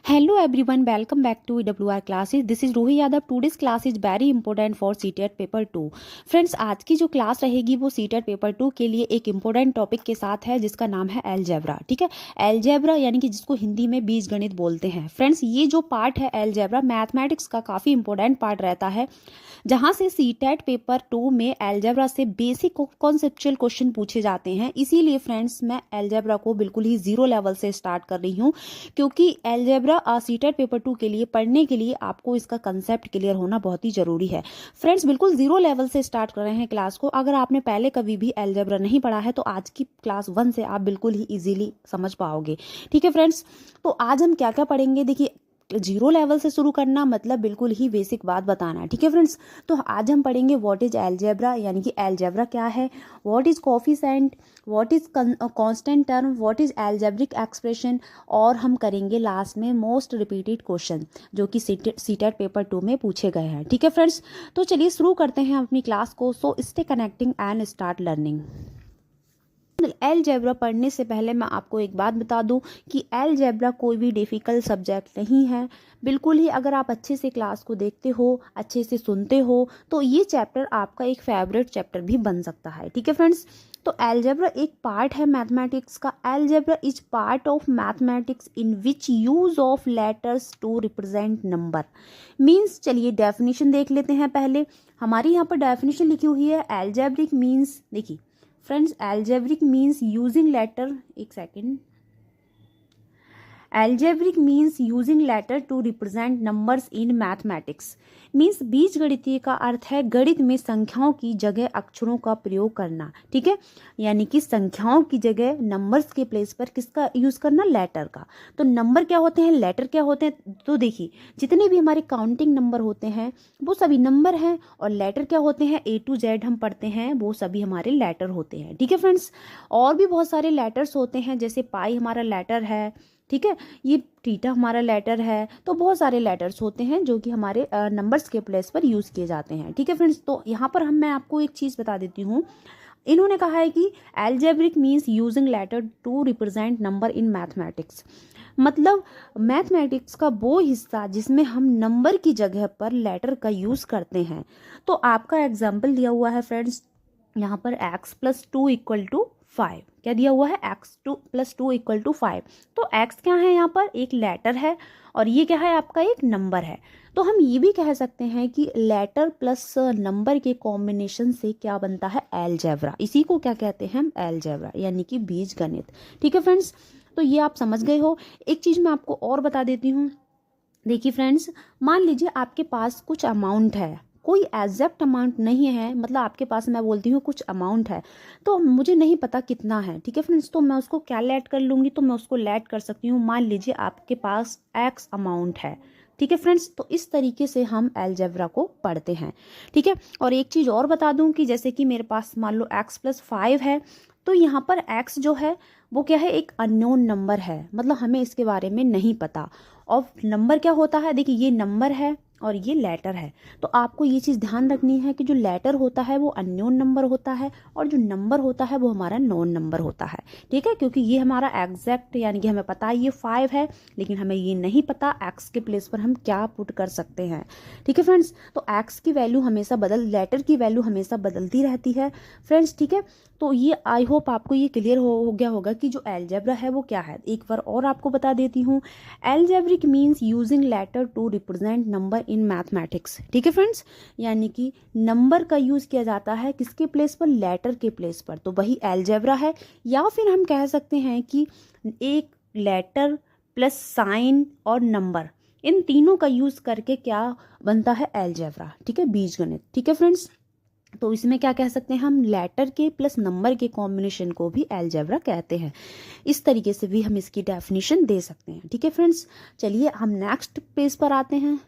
Hello everyone, welcome back to EWR classes. This is Rohi Yadav. Today's class is very important for CTET paper 2. Friends, आज की जो class रहेगी वो CTET paper 2 के लिए एक इम्पोर्टेंट टॉपिक के साथ है जिसका नाम है अलजेब्रा. ठीक है, अलजेब्रा यानी कि जिसको हिंदी में बीजगणित बोलते हैं. फ्रेंड्स, ये जो पार्ट है अलजेब्रा मैथमेटिक्स का काफ़ी इंपॉर्टेंट पार्ट रहता है, जहाँ से CTET पेपर 2 में अलजेब्रा से बेसिक कॉन्सेप्चुअल क्वेश्चन पूछे जाते हैं. इसीलिए फ्रेंड्स, मैं अलजेब्रा को बिल्कुल ही जीरो लेवल से स्टार्ट कर रही हूँ, क्योंकि अलजेब्रा सीटेट पेपर 2 के लिए पढ़ने के लिए आपको इसका कंसेप्ट क्लियर होना बहुत ही जरूरी है. फ्रेंड्स, बिल्कुल जीरो लेवल से स्टार्ट कर रहे हैं क्लास को. अगर आपने पहले कभी भी अलजेब्रा नहीं पढ़ा है तो आज की क्लास 1 से आप बिल्कुल ही इजीली समझ पाओगे. ठीक है फ्रेंड्स, तो आज हम क्या क्या पढ़ेंगे. देखिए, जीरो लेवल से शुरू करना मतलब बिल्कुल ही बेसिक बात बताना. ठीक है फ्रेंड्स, तो आज हम पढ़ेंगे व्हाट इज अलजेब्रा, यानी कि अलजेब्रा क्या है, what is coefficient, what is constant term, what is algebraic expression, और हम करेंगे लास्ट में मोस्ट रिपीटेड क्वेश्चन जो कि सीटेट पेपर 2 में पूछे गए हैं. ठीक है फ्रेंड्स, तो चलिए शुरू करते हैं अपनी क्लास को. So stay connecting and start learning. Algebra पढ़ने से पहले मैं आपको एक बात बता दूं कि अलजेब्रा कोई भी डिफ़िकल्ट सब्जेक्ट नहीं है. बिल्कुल ही अगर आप अच्छे से क्लास को देखते हो, अच्छे से सुनते हो, तो ये चैप्टर आपका एक फेवरेट चैप्टर भी बन सकता है. ठीक है फ्रेंड्स, तो अलजेब्रा एक पार्ट है मैथमेटिक्स का. Algebra is part of mathematics in which use of letters to represent number. Means, चलिए डेफिनेशन देख लेते हैं. पहले हमारी यहाँ पर डेफिनेशन लिखी हुई है. अलजेब्रिक मीन्स, देखिए friends, algebraic means using letter, एक second. algebraic means using letter to represent numbers in mathematics. Means बीज गणितीय का अर्थ है गणित में संख्याओं की जगह अक्षरों का प्रयोग करना. ठीक है, यानी कि संख्याओं की जगह नंबर्स के प्लेस पर किसका यूज करना, लेटर का. तो नंबर क्या होते हैं, लेटर क्या होते हैं. तो देखिए, जितने भी हमारे काउंटिंग नंबर होते हैं वो सभी नंबर हैं, और लेटर क्या होते हैं, A to Z हम पढ़ते हैं, वो सभी हमारे लेटर होते हैं. ठीक है फ्रेंड्स, और भी बहुत सारे लेटर्स होते हैं, जैसे पाई हमारा लेटर है. ठीक है, ये थीटा हमारा लेटर है. तो बहुत सारे लेटर्स होते हैं जो कि हमारे नंबर्स के प्लेस पर यूज़ किए जाते हैं. ठीक है फ्रेंड्स, तो यहाँ पर मैं आपको एक चीज़ बता देती हूँ. इन्होंने कहा है कि algebraic means using letter to represent number in mathematics. मतलब मैथमेटिक्स का वो हिस्सा जिसमें हम नंबर की जगह पर लेटर का यूज़ करते हैं. तो आपका एग्जाम्पल दिया हुआ है फ्रेंड्स यहाँ पर x+2 = 5. क्या दिया हुआ है, x+2 = 5. तो x क्या है, यहाँ पर एक लेटर है, और ये क्या है, आपका एक नंबर है. तो हम ये भी कह सकते हैं कि लेटर प्लस नंबर के कॉम्बिनेशन से क्या बनता है, अलजेब्रा. इसी को क्या कहते हैं हम, अलजेब्रा, यानी कि बीजगणित. ठीक है फ्रेंड्स, तो ये आप समझ गए हो. एक चीज़ मैं आपको और बता देती हूँ. देखिए फ्रेंड्स, मान लीजिए आपके पास कुछ अमाउंट है, कोई एग्जैक्ट अमाउंट नहीं है, मतलब आपके पास, मैं बोलती हूँ कुछ अमाउंट है, तो मुझे नहीं पता कितना है. ठीक है फ्रेंड्स, तो मैं उसको क्या लेट कर लूँगी, तो मैं उसको लेट कर सकती हूँ. मान लीजिए आपके पास x अमाउंट है. ठीक है फ्रेंड्स, तो इस तरीके से हम अलजेब्रा को पढ़ते हैं. ठीक है, और एक चीज़ और बता दूं कि जैसे कि मेरे पास मान लो x+5 है, तो यहाँ पर x जो है वो क्या है, एक अननोन नंबर है, मतलब हमें इसके बारे में नहीं पता. और नंबर क्या होता है, देखिए ये नंबर है और ये लेटर है. तो आपको ये चीज़ ध्यान रखनी है कि जो लेटर होता है वो अननोन नंबर होता है, और जो नंबर होता है वो हमारा नोन नंबर होता है. ठीक है, क्योंकि ये हमारा एग्जैक्ट, यानी कि हमें पता है ये 5 है, लेकिन हमें ये नहीं पता x के प्लेस पर हम क्या पुट कर सकते हैं. ठीक है फ्रेंड्स, तो x की वैल्यू हमेशा लेटर की वैल्यू हमेशा बदलती रहती है फ्रेंड्स. ठीक है, तो ये आई होप आपको ये क्लियर हो गया होगा कि जो अलजेब्रा है वो क्या है. एक बार और आपको बता देती हूँ. Algebraic means using letter to represent number in mathematics. ठीक है फ्रेंड्स, यानी कि नंबर का यूज किया जाता है किसके प्लेस पर, लेटर के प्लेस पर, तो वही अलजेब्रा है. या फिर हम कह सकते हैं कि एक लेटर प्लस साइन और नंबर, इन तीनों का यूज करके क्या बनता है, अलजेब्रा. ठीक है, बीजगणित. ठीक है फ्रेंड्स, तो इसमें क्या कह सकते हैं हम, लेटर के प्लस नंबर के कॉम्बिनेशन को भी अलजेब्रा कहते हैं. इस तरीके से भी हम इसकी डेफिनेशन दे सकते हैं. ठीक है फ्रेंड्स, चलिए हम नेक्स्ट पेज पर आते हैं.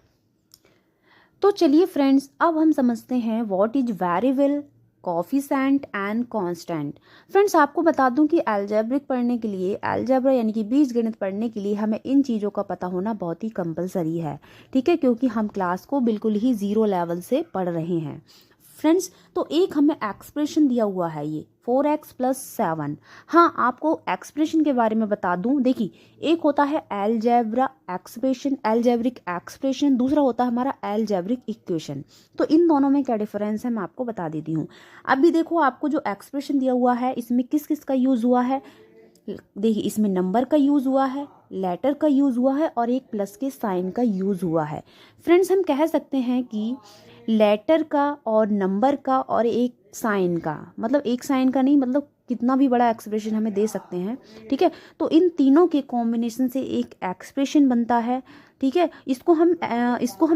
तो चलिए फ्रेंड्स, अब हम समझते हैं what is variable, coefficient and constant. Friends, आपको बता दूं कि अलजेब्रिक पढ़ने के लिए, अलजेब्रा यानी कि बीजगणित पढ़ने के लिए हमें इन चीज़ों का पता होना बहुत ही कंपलसरी है. ठीक है, क्योंकि हम क्लास को बिल्कुल ही जीरो लेवल से पढ़ रहे हैं. फ्रेंड्स, तो एक हमें एक्सप्रेशन दिया हुआ है ये 4x + 7। हाँ, आपको एक्सप्रेशन के बारे में बता दूं, देखिए एक होता है एल्जेब्रिक एक्सप्रेशन, दूसरा होता है हमारा एल्जेब्रिक इक्वेशन। तो इन दोनों में क्या डिफरेंस है मैं आपको बता देती हूँ। अभी देखो आपको जो एक्सप्रेशन दिया हुआ है इसमें किस किस का यूज हुआ है, देखिए इसमें नंबर का यूज हुआ है, लेटर का यूज हुआ है और एक प्लस के साइन का यूज हुआ है। फ्रेंड्स, हम कह सकते हैं कि लेटर का और नंबर का और एक साइन का, मतलब एक साइन का नहीं, मतलब कितना भी बड़ा एक्सप्रेशन हमें दे सकते हैं, ठीक है। तो इन तीनों के कॉम्बिनेशन से एक एक्सप्रेशन बनता है, ठीक है। इसको हम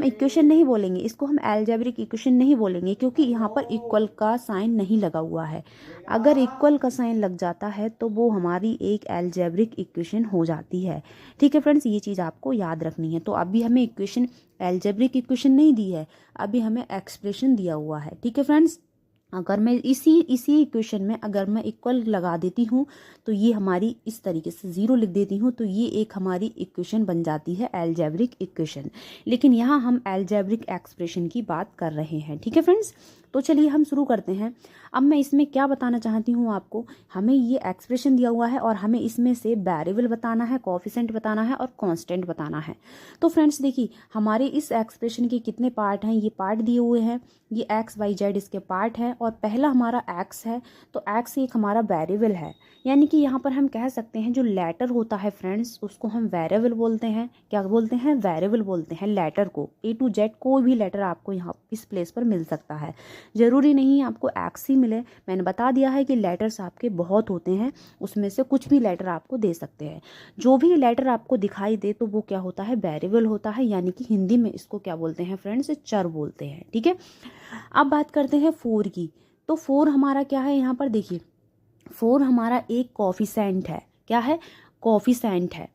इक्वेशन नहीं बोलेंगे, इसको हम अलजेब्रिक इक्वेशन नहीं बोलेंगे, क्योंकि यहाँ पर इक्वल का साइन नहीं लगा हुआ है। अगर इक्वल का साइन लग जाता है तो वो हमारी एक अलजेब्रिक इक्वेशन हो जाती है, ठीक है फ्रेंड्स। ये चीज़ आपको याद रखनी है। तो अभी हमें इक्वेशन अलजेब्रिक इक्वेशन नहीं दी है, अभी हमें एक्सप्रेशन दिया हुआ है, ठीक है फ्रेंड्स। अगर मैं इसी इक्वेशन में अगर मैं इक्वल लगा देती हूँ तो ये हमारी इस तरीके से 0 लिख देती हूँ तो ये एक हमारी इक्वेशन बन जाती है अलजेब्रिक इक्वेशन। लेकिन यहाँ हम अलजेब्रिक एक्सप्रेशन की बात कर रहे हैं, ठीक है फ्रेंड्स। तो चलिए हम शुरू करते हैं। अब मैं इसमें क्या बताना चाहती हूँ आपको, हमें ये एक्सप्रेशन दिया हुआ है और हमें इसमें से वेरिएबल बताना है, कोएफिशिएंट बताना है और कांस्टेंट बताना है। तो फ्रेंड्स देखिए हमारे इस एक्सप्रेशन के कितने पार्ट हैं, ये पार्ट दिए हुए हैं, ये x y z इसके पार्ट हैं और पहला हमारा x है। तो x एक हमारा वेरिएबल है, यानी कि यहाँ पर हम कह सकते हैं जो लेटर होता है फ्रेंड्स उसको हम वेरिएबल बोलते हैं। क्या बोलते हैं? वेरिएबल बोलते हैं लेटर को। A to Z कोई भी लेटर आपको यहाँ इस प्लेस पर मिल सकता है, ज़रूरी नहीं आपको x ही मिले। मैंने बता दिया है कि लेटर्स आपके बहुत होते हैं, उसमें से कुछ भी लेटर आपको दे सकते हैं। जो भी लेटर आपको दिखाई दे तो वो क्या होता है? वेरिएबल होता है, यानी कि हिंदी में इसको क्या बोलते हैं फ्रेंड्स? चर बोलते हैं, ठीक है। अब बात करते हैं 4 की। तो 4 हमारा क्या है, यहाँ पर देखिए 4 हमारा एक कोएफिशिएंट है। क्या है? कोएफिशिएंट है।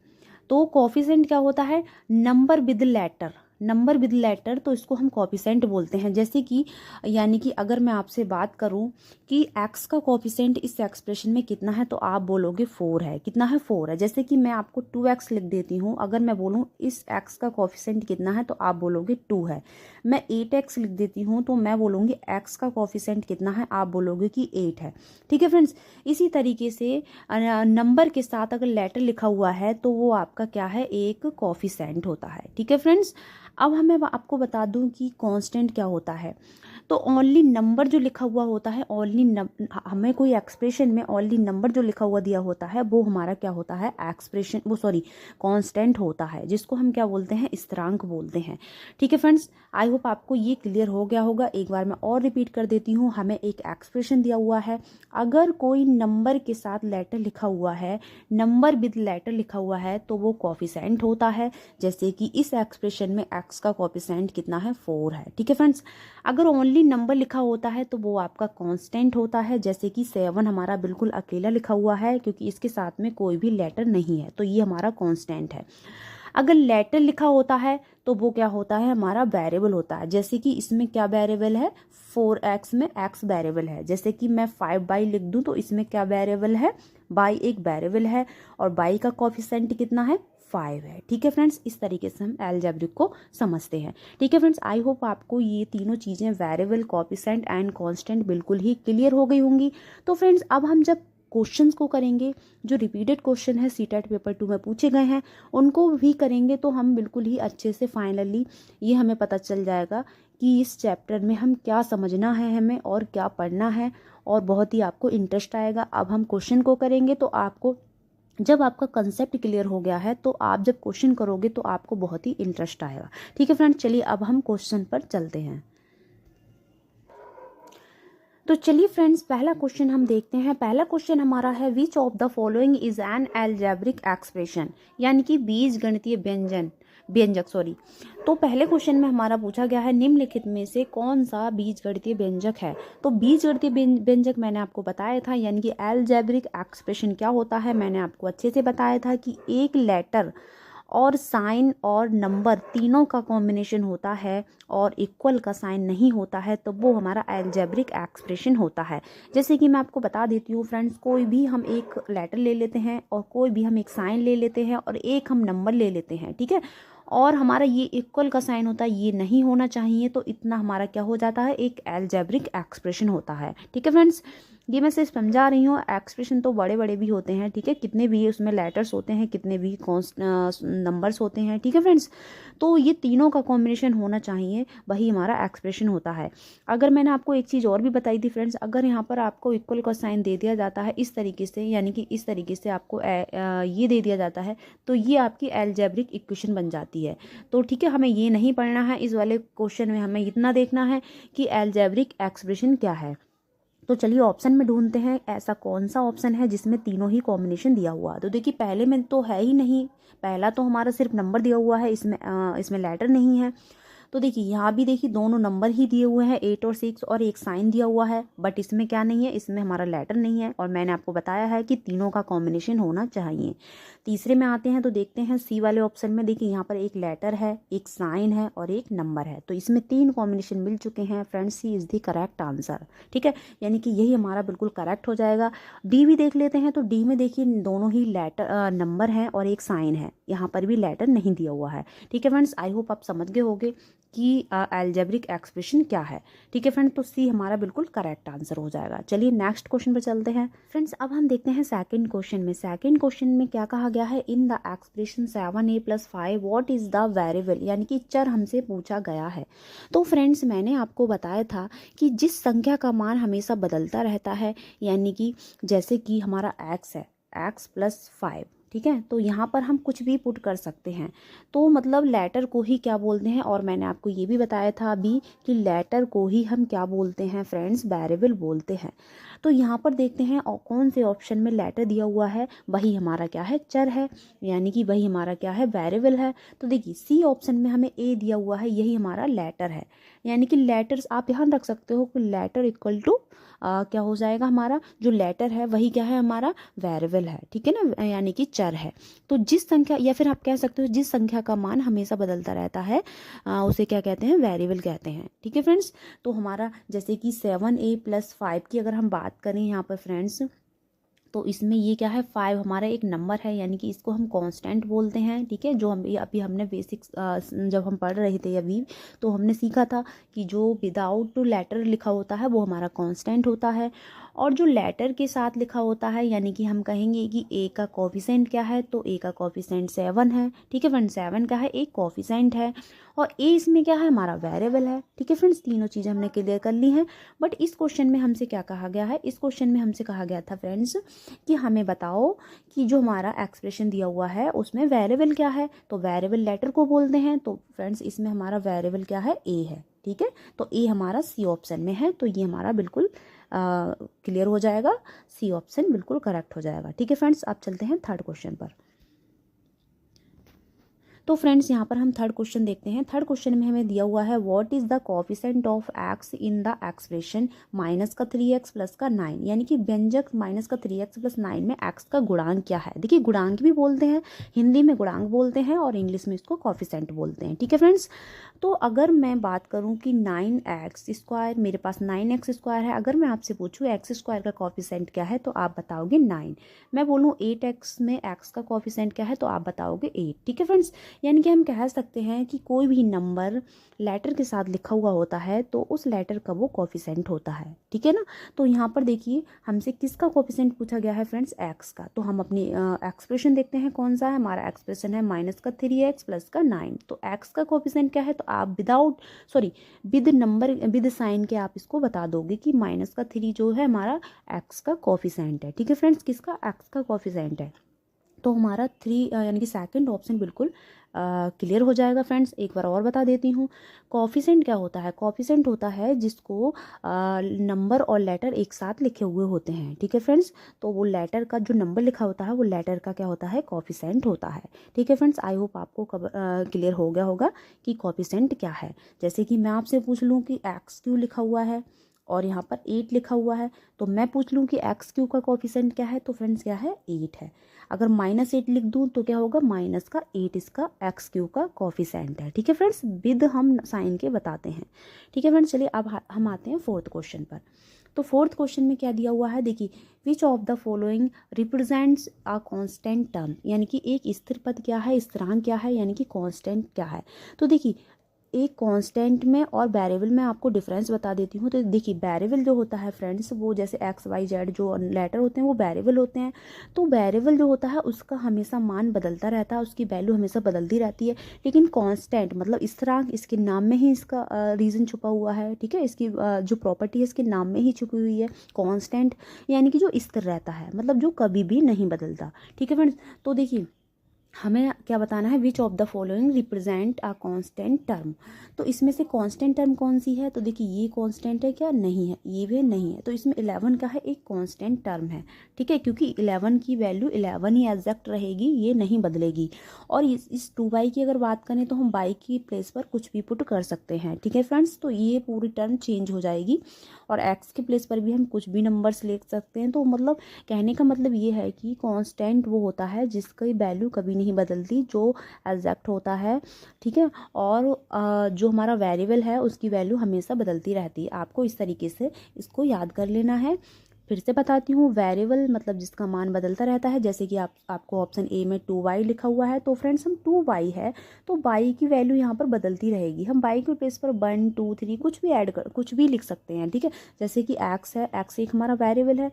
तो कोएफिशिएंट क्या होता है? Number with letter, number with letter, तो इसको हम कोएफिशिएंट बोलते हैं। जैसे कि यानी कि अगर मैं आपसे बात करूं कि x का कोएफिशिएंट इस एक्सप्रेशन में कितना है तो आप बोलोगे 4 है। कितना है? 4 है। जैसे कि मैं आपको 2x लिख देती हूं, अगर मैं बोलूं इस x का कोएफिशिएंट कितना है तो आप बोलोगे 2 है। मैं 8x लिख देती हूँ तो मैं बोलूँगी x का कोएफिशिएंट कितना है, आप बोलोगे कि 8 है, ठीक है फ्रेंड्स। इसी तरीके से नंबर के साथ अगर लेटर लिखा हुआ है तो वो आपका क्या है? एक कोएफिशिएंट होता है, ठीक है फ्रेंड्स। अब हमें आपको बता दूं कि कांस्टेंट क्या होता है। तो ओनली नंबर जो लिखा हुआ होता है, हमें कोई एक्सप्रेशन में ओनली नंबर जो लिखा हुआ दिया होता है वो हमारा क्या होता है? एक्सप्रेशन, वो सॉरी कांस्टेंट होता है, जिसको हम क्या बोलते हैं? स्थिरांक बोलते हैं, ठीक है फ्रेंड्स। आई होप आपको ये क्लियर हो गया होगा। एक बार मैं और रिपीट कर देती हूँ। हमें एक एक्सप्रेशन दिया हुआ है, अगर कोई नंबर के साथ लेटर लिखा हुआ है, नंबर विद लेटर लिखा हुआ है तो वो कोएफिशिएंट होता है। जैसे कि इस एक्सप्रेशन में x का कोएफिशिएंट कितना है? 4 है, ठीक है फ्रेंड्स। अगर ओनली नंबर लिखा होता है तो वो आपका कांस्टेंट होता है। जैसे कि 7 हमारा बिल्कुल अकेला लिखा हुआ है क्योंकि इसके साथ में कोई भी लेटर नहीं है, तो ये हमारा कांस्टेंट है। अगर लेटर लिखा होता है तो वो क्या होता है? हमारा वेरिएबल होता है। जैसे कि इसमें क्या वेरिएबल है? 4x में x वेरिएबल है। जैसे कि मैं 5 लिख दूं तो इसमें क्या वेरिएबल है? बाई एक वेरिएबल है और बाई का कोएफिशिएंट कितना है? 5 है, ठीक है फ्रेंड्स। इस तरीके से हम अलजेब्रिक को समझते हैं, ठीक है फ्रेंड्स। आई होप आपको ये तीनों चीज़ें वेरिएबल, कोएफिशिएंट एंड कांस्टेंट बिल्कुल ही क्लियर हो गई होंगी। तो फ्रेंड्स अब हम जब क्वेश्चंस को करेंगे, जो रिपीटेड क्वेश्चन है सीटेट पेपर 2 में पूछे गए हैं उनको भी करेंगे, तो हम बिल्कुल ही अच्छे से फाइनली ये हमें पता चल जाएगा कि इस चैप्टर में हम क्या समझना है हमें और क्या पढ़ना है, और बहुत ही आपको इंटरेस्ट आएगा। अब हम क्वेश्चन को करेंगे तो आपको जब आपका कंसेप्ट क्लियर हो गया है तो आप जब क्वेश्चन करोगे तो आपको बहुत ही इंटरेस्ट आएगा, ठीक है फ्रेंड्स। चलिए अब हम क्वेश्चन पर चलते हैं। तो चलिए फ्रेंड्स पहला क्वेश्चन हम देखते हैं। पहला क्वेश्चन हमारा है which of the following is an algebraic expression, यानी कि बीज गणितीय व्यंजक सॉरी। तो पहले क्वेश्चन में हमारा पूछा गया है निम्नलिखित में से कौन सा बीजगणितीय व्यंजक है। तो बीजगणितीय व्यंजक मैंने आपको बताया था, यानी कि अलजेब्रिक एक्सप्रेशन क्या होता है मैंने आपको अच्छे से बताया था कि एक लेटर और साइन और नंबर तीनों का कॉम्बिनेशन होता है और इक्वल का साइन नहीं होता है तो वो हमारा अलजेब्रिक एक्सप्रेशन होता है। जैसे कि मैं आपको बता देती हूँ फ्रेंड्स, कोई भी हम एक लेटर ले लेते हैं और कोई भी हम एक साइन ले लेते हैं और एक हम नंबर ले लेते हैं, ठीक है। और हमारा ये इक्वल का साइन होता है, ये नहीं होना चाहिए, तो इतना हमारा क्या हो जाता है, एक अलजेब्रिक एक्सप्रेशन होता है। ठीक है फ्रेंड्स, ये मैं सिर्फ समझा रही हूँ, एक्सप्रेशन तो बड़े बड़े भी होते हैं, ठीक है, कितने भी उसमें लेटर्स होते हैं, कितने भी नंबर्स होते हैं, ठीक है फ्रेंड्स। तो ये तीनों का कॉम्बिनेशन होना चाहिए, वही हमारा एक्सप्रेशन होता है। अगर मैंने आपको एक चीज़ और भी बताई थी फ्रेंड्स, अगर यहाँ पर आपको इक्वल का साइन दे दिया जाता है इस तरीके से, यानी कि इस तरीके से आपको ये दे दिया जाता है, तो ये आपकी अलजेब्रिक इक्वेशन बन जाती है। तो ठीक है, हमें ये नहीं पढ़ना है इस वाले क्वेश्चन में, हमें इतना देखना है कि अलजेब्रिक एक्सप्रेशन क्या है। तो चलिए ऑप्शन में ढूंढते हैं ऐसा कौन सा ऑप्शन है जिसमें तीनों ही कॉम्बिनेशन दिया हुआ है। तो देखिए पहले में तो है ही नहीं, पहला तो हमारा सिर्फ नंबर दिया हुआ है, इसमें लेटर नहीं है। तो देखिए यहाँ भी देखिए दोनों नंबर ही दिए हुए हैं 8 और 6, और एक साइन दिया हुआ है, बट इसमें क्या नहीं है, इसमें हमारा लेटर नहीं है, और मैंने आपको बताया है कि तीनों का कॉम्बिनेशन होना चाहिए। तीसरे में आते हैं तो देखते हैं सी वाले ऑप्शन में, देखिए यहाँ पर एक लेटर है, एक साइन है और एक नंबर है, तो इसमें 3 कॉम्बिनेशन मिल चुके हैं friends, C is the correct answer. ठीक है, यानी कि यही हमारा बिल्कुल करेक्ट हो जाएगा। डी भी देख लेते हैं, तो डी में देखिए दोनों ही लेटर नंबर है और एक साइन है, यहाँ पर भी लेटर नहीं दिया हुआ है। ठीक है फ्रेंड्स, आई होप आप समझ गए होंगे कि अलजेब्रिक एक्सप्रेशन क्या है। ठीक है फ्रेंड, तो सी हमारा बिल्कुल करेक्ट आंसर हो जाएगा। चलिए नेक्स्ट क्वेश्चन पर चलते हैं फ्रेंड्स। अब हम देखते हैं सेकंड क्वेश्चन में। सेकंड क्वेश्चन में क्या कहा गया है, in the expression 7a+5 what is the variable, यानी कि चर हमसे पूछा गया है। तो फ्रेंड्स मैंने आपको बताया था कि जिस संख्या का मान हमेशा बदलता रहता है, यानी कि जैसे कि हमारा x है, x+5, ठीक है, तो यहाँ पर हम कुछ भी पुट कर सकते हैं, तो मतलब लेटर को ही क्या बोलते हैं, और मैंने आपको ये भी बताया था अभी कि लेटर को ही हम क्या बोलते हैं फ्रेंड्स, वेरिएबल बोलते हैं। तो यहाँ पर देखते हैं और कौन से ऑप्शन में लेटर दिया हुआ है, वही हमारा क्या है, चर है, यानी कि वही हमारा क्या है, वेरिएबल है। तो देखिए सी ऑप्शन में हमें ए दिया हुआ है, यही हमारा लेटर है, यानी कि लेटर्स आप ध्यान रख सकते हो कि लेटर इक्वल टू क्या हो जाएगा, हमारा जो लेटर है वही क्या है, हमारा वेरिएबल है। ठीक है ना, यानी कि चर है। तो जिस संख्या, या फिर आप कह सकते हो जिस संख्या का मान हमेशा बदलता रहता है उसे क्या कहते हैं, वेरिएबल कहते हैं। ठीक है फ्रेंड्स, तो हमारा जैसे कि 7a+5 की अगर हम बात करें यहाँ पर फ्रेंड्स, तो इसमें ये क्या है, 5 हमारा एक नंबर है, यानी कि इसको हम कांस्टेंट बोलते हैं। ठीक है, जो हम अभी हमने बेसिक्स जब हम पढ़ रहे थे अभी, तो हमने सीखा था कि जो विदाउट लेटर लिखा होता है वो हमारा कांस्टेंट होता है, और जो लेटर के साथ लिखा होता है, यानी कि हम कहेंगे कि ए का कोफिशिएंट क्या है, तो ए का कोफिशिएंट 7 है। ठीक है फ्रेंड्स, 7 का है, एक कोफिशिएंट है, और ए इसमें क्या है, हमारा वेरिएबल है। ठीक है फ्रेंड्स, तीनों चीज़ें हमने क्लियर कर ली हैं। बट इस क्वेश्चन में हमसे क्या कहा गया है, इस क्वेश्चन में हमसे कहा गया था फ्रेंड्स कि हमें बताओ कि जो हमारा एक्सप्रेशन दिया हुआ है उसमें वेरिएबल क्या है, तो वेरिएबल लेटर को बोलते हैं। तो फ्रेंड्स इसमें हमारा वेरिएबल क्या है, ए है। ठीक है, तो ए हमारा सी ऑप्शन में है, तो ये हमारा बिल्कुल क्लियर हो जाएगा, सी ऑप्शन बिल्कुल करेक्ट हो जाएगा। ठीक है फ्रेंड्स, आप चलते हैं थर्ड क्वेश्चन पर। तो फ्रेंड्स यहाँ पर हम थर्ड क्वेश्चन देखते हैं। थर्ड क्वेश्चन में हमें दिया हुआ है what is the coefficient of x in the expression minus का 3x प्लस का 9, यानी कि व्यंजक माइनस का 3x प्लस 9 में एक्स का गुणांक क्या है। देखिए गुणांक भी बोलते हैं, हिंदी में गुणांक बोलते हैं और इंग्लिश में इसको कोफिशिएंट बोलते हैं। ठीक है फ्रेंड्स, तो अगर मैं बात करूं कि 9x², मेरे पास 9x² है, अगर मैं आपसे पूछूं x² का कोफिशिएंट क्या है, तो आप बताओगे 9। मैं बोलूं 8x में x का कोफिशिएंट क्या है, तो आप बताओगे 8। ठीक है फ्रेंड्स, यानी कि हम कह सकते हैं कि कोई भी नंबर लेटर के साथ लिखा हुआ होता है तो उस लेटर का वो कोफिशिएंट होता है। ठीक है ना, तो यहाँ पर देखिए हमसे किसका कोफिशिएंट पूछा गया है फ्रेंड्स, एक्स का। तो हम अपनी एक्सप्रेशन देखते हैं कौन सा है, हमारा एक्सप्रेशन है माइनस का 3x प्लस का 9। तो एक्स का कोफिशिएंट क्या है, तो आप विद नंबर विद साइन के आप इसको बता दोगे कि माइनस का 3 जो है हमारा एक्स का कोफिशिएंट है। ठीक है फ्रेंड्स, किसका, एक्स का कोफिशिएंट है। तो हमारा 3 यानी कि सेकंड ऑप्शन बिल्कुल क्लियर हो जाएगा फ्रेंड्स। एक बार और बता देती हूँ, कोफिशिएंट क्या होता है, कोफिशिएंट होता है जिसको नंबर और लेटर एक साथ लिखे हुए होते हैं। ठीक है फ्रेंड्स, तो वो लेटर का जो नंबर लिखा होता है वो लेटर का क्या होता है, कोफिशिएंट होता है। ठीक है फ्रेंड्स, आई होप आपको क्लियर हो गया होगा कि कोफिशिएंट क्या है। जैसे कि मैं आपसे पूछ लूँ कि एक्स क्यू लिखा हुआ है और यहाँ पर 8 लिखा हुआ है, तो मैं पूछ लूँ कि एक्स क्यू का कोफिशिएंट क्या है, तो फ्रेंड्स क्या है, 8 है। अगर -8 लिख दूँ तो क्या होगा, माइनस का 8 इसका एक्स क्यू का कोफिशिएंट है। ठीक है फ्रेंड्स, विद हम साइन के बताते हैं। ठीक है फ्रेंड्स, चलिए अब हम आते हैं फोर्थ क्वेश्चन पर। तो फोर्थ क्वेश्चन में क्या दिया हुआ है, देखिए which of the following represents a constant term, यानी कि एक स्थिर पद क्या है, स्थिरांक क्या है, यानी कि कांस्टेंट क्या है। तो देखिए एक कांस्टेंट में और वेरिएबल में आपको डिफरेंस बता देती हूँ। तो देखिए वेरिएबल जो होता है फ्रेंड्स, वो जैसे एक्स वाई जेड जो लेटर होते हैं वो वेरिएबल होते हैं। तो वेरिएबल जो होता है उसका हमेशा मान बदलता रहता है, उसकी वैल्यू हमेशा बदलती रहती है। लेकिन कांस्टेंट मतलब स्थिरांक, इसके नाम में ही इसका रीज़न छुपा हुआ है, ठीक है, इसकी जो प्रॉपर्टी है इसके नाम में ही छुपी हुई है कांस्टेंट, यानी कि जो स्थिर रहता है, मतलब जो कभी भी नहीं बदलता, ठीक है फ्रेंड्स। तो देखिए हमें क्या बताना है, which of the following represent a constant term. तो इसमें से कांस्टेंट टर्म कौन सी है, तो देखिए ये कांस्टेंट है क्या, नहीं है, ये भी नहीं है। तो इसमें 11 का है एक कांस्टेंट टर्म है, ठीक है, क्योंकि 11 की वैल्यू 11 ही एग्जैक्ट रहेगी, ये नहीं बदलेगी। और इस 2y की अगर बात करें तो हम y की प्लेस पर कुछ भी पुट कर सकते हैं, ठीक है फ्रेंड्स। तो ये पूरी टर्म चेंज हो जाएगी और x की प्लेस पर भी हम कुछ भी नंबर्स ले सकते हैं। तो मतलब कहने का मतलब ये है कि कांस्टेंट वो होता है जिसकी वैल्यू कभी नहीं बदलती, जो एग्जैक्ट होता है, ठीक है। और जो हमारा वेरिएबल है उसकी वैल्यू हमेशा बदलती रहती है। आपको इस तरीके से इसको याद कर लेना है। फिर से बताती हूँ, वेरिएबल मतलब जिसका मान बदलता रहता है, जैसे कि आपको ऑप्शन ए में 2y लिखा हुआ है, तो फ्रेंड्स हम 2y है तो y की वैल्यू यहाँ पर बदलती रहेगी। हम y के प्लेस पर 1 2 3 कुछ भी ऐड कर कुछ भी लिख सकते हैं, ठीक है। जैसे कि x है, x एक हमारा वेरिएबल है,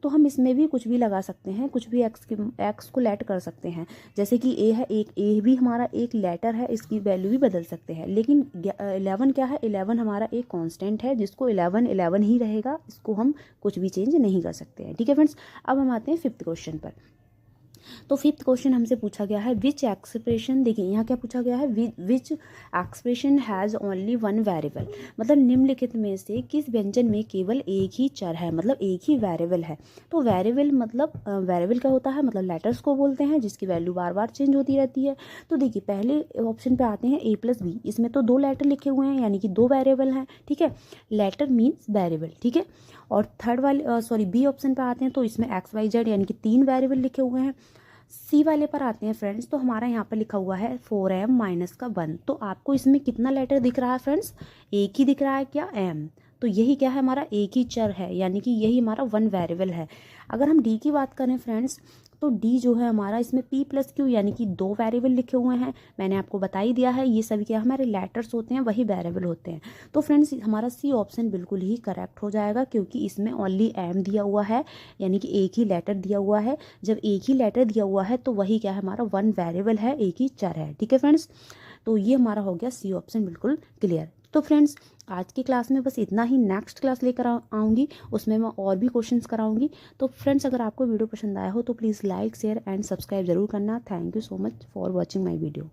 तो हम इसमें भी कुछ भी लगा सकते हैं, कुछ भी x को लेट कर सकते हैं। जैसे कि a है, एक a भी हमारा एक लेटर है, इसकी वैल्यू भी बदल सकते हैं। लेकिन 11 क्या है, 11 हमारा एक कांस्टेंट है जिसको 11 11 ही रहेगा, इसको हम कुछ भी चेंज नहीं कर सकते हैं, ठीक है फ्रेंड्स। अब हम आते हैं फिफ्थ क्वेश्चन पर। तो फिफ्थ क्वेश्चन हमसे पूछा गया है विच एक्सप्रेशन, देखिए यहाँ क्या पूछा गया है, which expression has only one variable, मतलब निम्नलिखित में से किस व्यंजन में केवल एक ही चर है, मतलब एक ही वेरिएबल है। तो वेरिएबल मतलब वेरिएबल क्या होता है, मतलब लेटर्स को बोलते हैं जिसकी वैल्यू बार बार चेंज होती रहती है। तो देखिए पहले ऑप्शन पे आते हैं a+b, इसमें तो 2 लेटर लिखे हुए हैं यानी कि 2 वेरिएबल हैं, ठीक है, लेटर मीन्स वेरिएबल, ठीक है। और थर्ड वाले बी ऑप्शन पे आते हैं तो इसमें x y z यानी कि 3 वेरिएबल लिखे हुए हैं। सी वाले पर आते हैं फ्रेंड्स, तो हमारा यहाँ पर लिखा हुआ है 4m-1। तो आपको इसमें कितना लेटर दिख रहा है फ्रेंड्स, एक ही दिख रहा है क्या, m। तो यही क्या है, हमारा एक ही चर है, यानी कि यही हमारा 1 वेरिएबल है। अगर हम डी की बात करें फ्रेंड्स, तो डी जो है हमारा, इसमें p+q यानी कि 2 वेरिएबल लिखे हुए हैं। मैंने आपको बता ही दिया है, ये सभी क्या हमारे लेटर्स होते हैं, वही वेरिएबल होते हैं। तो फ्रेंड्स हमारा सी ऑप्शन बिल्कुल ही करेक्ट हो जाएगा, क्योंकि इसमें ओनली m दिया हुआ है, यानी कि एक ही लेटर दिया हुआ है। जब एक ही लेटर दिया हुआ है तो वही क्या है, हमारा 1 वेरिएबल है, एक ही चर है, ठीक है फ्रेंड्स। तो ये हमारा हो गया सी ऑप्शन बिल्कुल क्लियर। तो फ्रेंड्स आज की क्लास में बस इतना ही, नेक्स्ट क्लास लेकर आऊँगी, उसमें मैं और भी क्वेश्चंस कराऊंगी। तो फ्रेंड्स अगर आपको वीडियो पसंद आया हो तो please like share and subscribe जरूर करना। Thank you so much for watching my video.